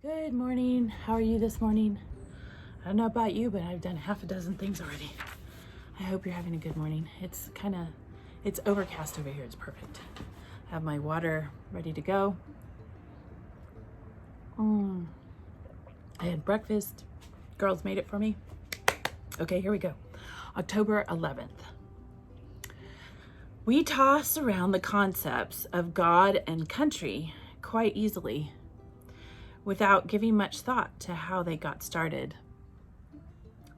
Good morning. How are you this morning? I don't know about you, but I've done half a dozen things already. I hope you're having a good morning. It's overcast over here. It's perfect. I have my water ready to go. I had breakfast. Girls made it for me. Okay, here we go. October 11th. We toss around the concepts of God and country quite easily, without giving much thought to how they got started.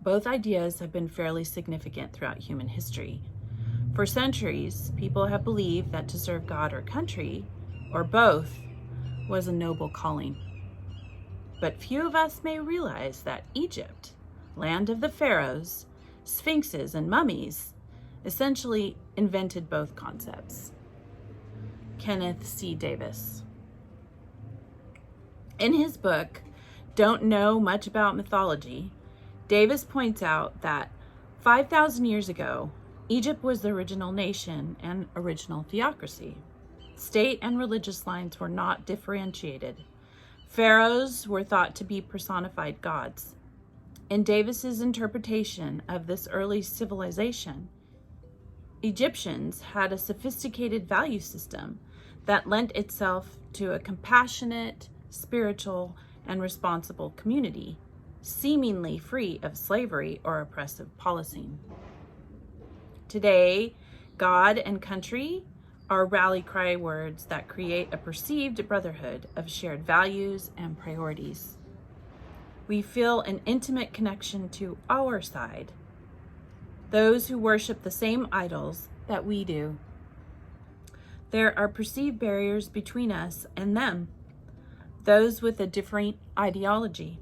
Both ideas have been fairly significant throughout human history. For centuries, people have believed that to serve God or country, or both, was a noble calling. But few of us may realize that Egypt, land of the pharaohs, sphinxes, and mummies, essentially invented both concepts. Kenneth C. Davis. In his book, Don't Know Much About Mythology, Davis points out that 5,000 years ago, Egypt was the original nation and original theocracy. State and religious lines were not differentiated. Pharaohs were thought to be personified gods. In Davis's interpretation of this early civilization, Egyptians had a sophisticated value system that lent itself to a compassionate, spiritual, and responsible community, seemingly free of slavery or oppressive policing. Today, God and country are rally cry words that create a perceived brotherhood of shared values and priorities. We feel an intimate connection to our side, those who worship the same idols that we do. There are perceived barriers between us and them, those with a different ideology.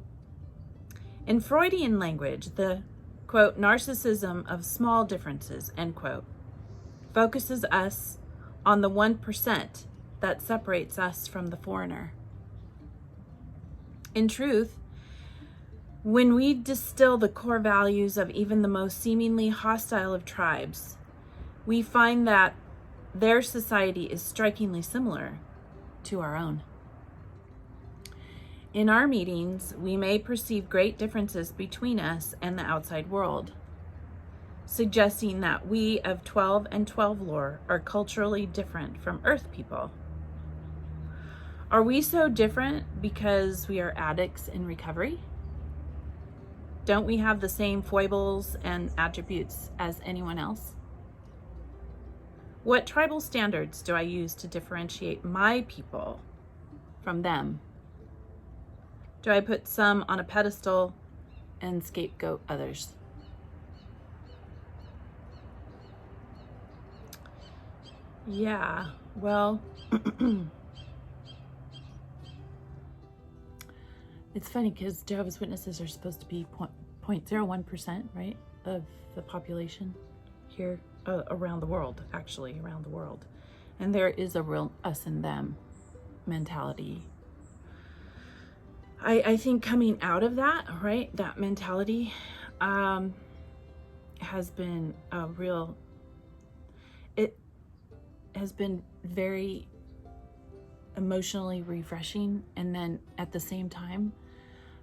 In Freudian language, the, quote, narcissism of small differences, end quote, focuses us on the 1% that separates us from the foreigner. In truth, when we distill the core values of even the most seemingly hostile of tribes, we find that their society is strikingly similar to our own. In our meetings, we may perceive great differences between us and the outside world, suggesting that we of 12 and 12 lore are culturally different from Earth people. Are we so different because we are addicts in recovery? Don't we have the same foibles and attributes as anyone else? What tribal standards do I use to differentiate my people from them? Do I put some on a pedestal and scapegoat others? Yeah, well, it's funny because Jehovah's Witnesses are supposed to be 0.01%, right, of the population here around the world, actually around the world. And there is a real us and them mentality. I think coming out of that, right, that mentality has been it has been very emotionally refreshing. And then at the same time,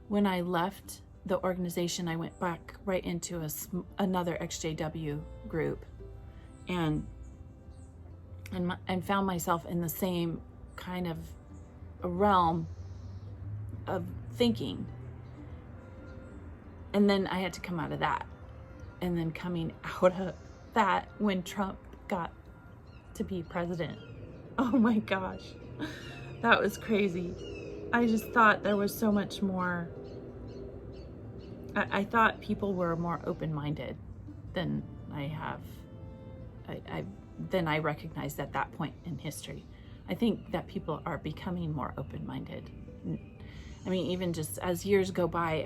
when I left the organization, I went back right into another ExJW group and found myself in the same kind of realm of thinking. And then I had to come out of that. And then coming out of that when Trump got to be president. Oh my gosh, that was crazy. I just thought there was so much more. I thought people were more open-minded than than I recognized at that point in history. I think that people are becoming more open-minded. I mean, even just as years go by,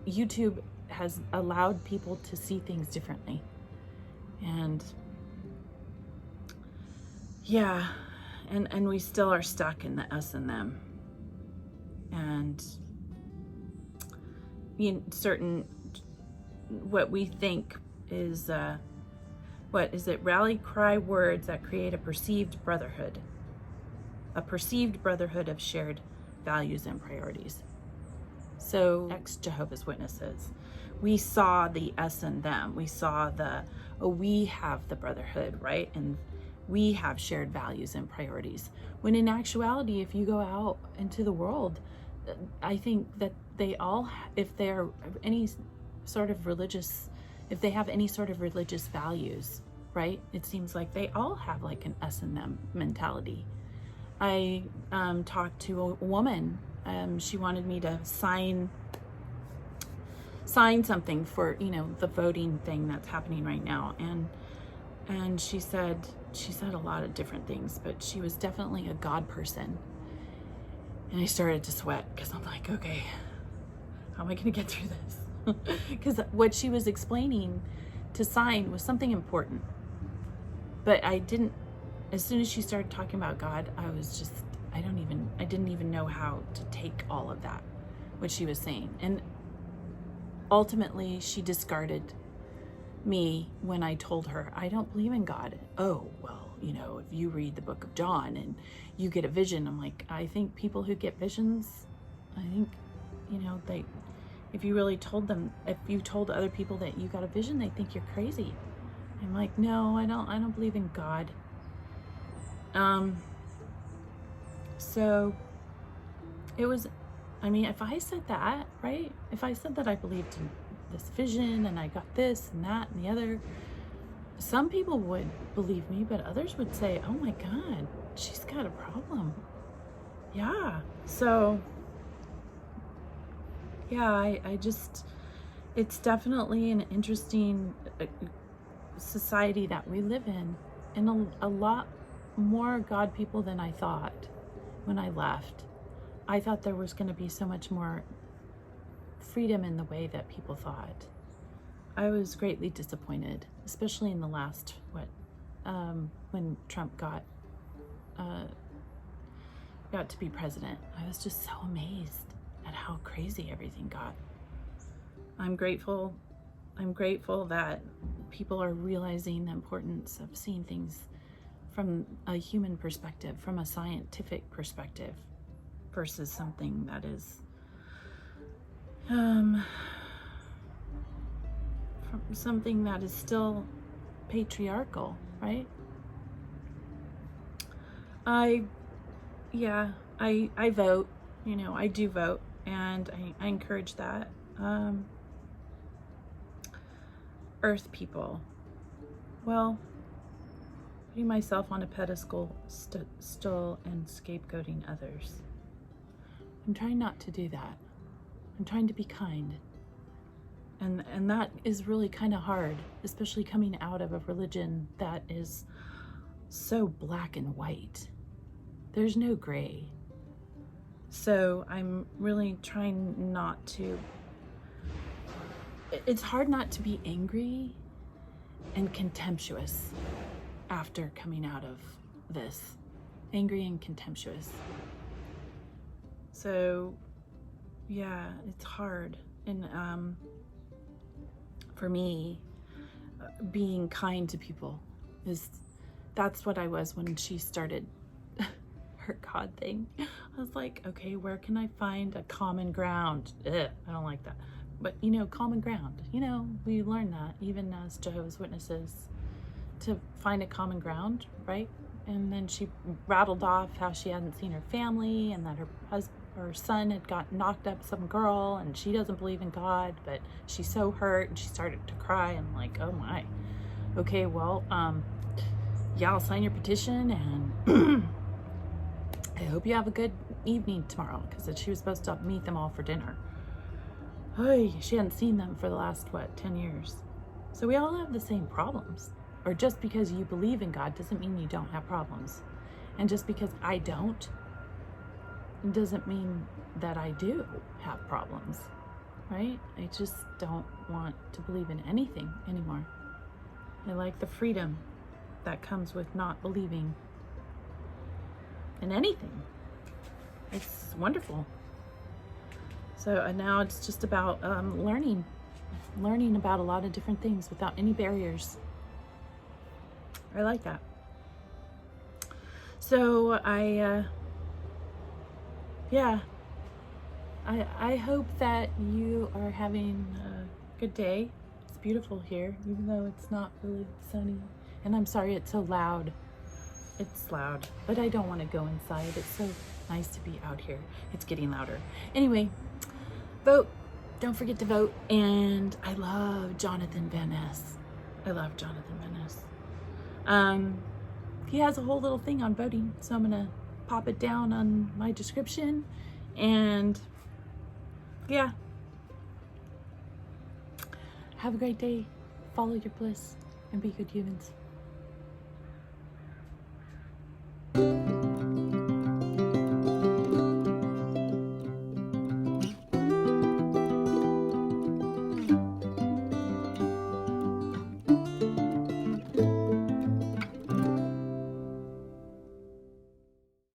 YouTube has allowed people to see things differently. And yeah, and we still are stuck in the us and them. And certain, what we think is, rally cry words that create a perceived brotherhood of shared values and priorities. So ex-Jehovah's Witnesses, we saw the us and them. We saw we have the brotherhood, right? And we have shared values and priorities. When in actuality, if you go out into the world, I think that they all, if they are any sort of religious, if they have any sort of religious values, right? It seems like they all have like an us and them mentality. I talked to a woman. She wanted me to sign something for, the voting thing that's happening right now. And she said a lot of different things, but she was definitely a God person. And I started to sweat because I'm like, okay, how am I going to get through this? Because what she was explaining to sign was something important. But as soon as she started talking about God, I was just, I didn't even know how to take all of that, what she was saying. And ultimately, she discarded me when I told her, I don't believe in God. Oh, well, if you read the book of John and you get a vision, I'm like, I think people who get visions, I think, if you really told other people that you got a vision, they think you're crazy. I'm like, no, I don't believe in God. So it was, if I said that, right? If I said that I believed in this vision and I got this and that and the other, some people would believe me, but others would say, oh my God, she's got a problem. Yeah. So yeah, I just, it's definitely an interesting society that we live in, and a lot more God people than I thought when I left. I thought there was going to be so much more freedom in the way that people thought. I was greatly disappointed, especially in the last, when Trump got to be president. I was just so amazed at how crazy everything got. I'm grateful that people are realizing the importance of seeing things from a human perspective, from a scientific perspective, versus something that is something that is still patriarchal, right? I vote, I do vote, and I encourage that. Earth people, well, putting myself on a pedestal and scapegoating others. I'm trying not to do that. I'm trying to be kind. And that is really kind of hard, especially coming out of a religion that is so black and white. There's no gray. So I'm really trying not to, it's hard not to be angry and contemptuous after coming out of this. Angry and contemptuous. So yeah, it's hard. And for me, being kind to people that's what I was when she started her God thing. I was like, okay, where can I find a common ground? I don't like that. But common ground, we learn that even as Jehovah's Witnesses, to find a common ground, right? And then she rattled off how she hadn't seen her family, and that her son had got knocked up some girl, and she doesn't believe in God, but she's so hurt, and she started to cry. I'm like, oh my, okay, well, yeah, I'll sign your petition, and I hope you have a good evening tomorrow, because she was supposed to meet them all for dinner. She hadn't seen them for the last 10 years. So we all have the same problems. Or just because you believe in God doesn't mean you don't have problems. And just because I don't, doesn't mean that I do have problems, right? I just don't want to believe in anything anymore. I like the freedom that comes with not believing in anything. It's wonderful. So now it's just about learning about a lot of different things without any barriers. I like that. So I yeah, I hope that you are having a good day. It's beautiful here, even though it's not really sunny. And I'm sorry it's so loud. It's loud, but I don't want to go inside. It's so nice to be out here. It's getting louder. Anyway, vote. Don't forget to vote. And I love Johnathan Van Ness. I love Johnathan Van Ness. He has a whole little thing on voting, so I'm gonna pop it down on my description. And yeah, have a great day. Follow your bliss and be good humans.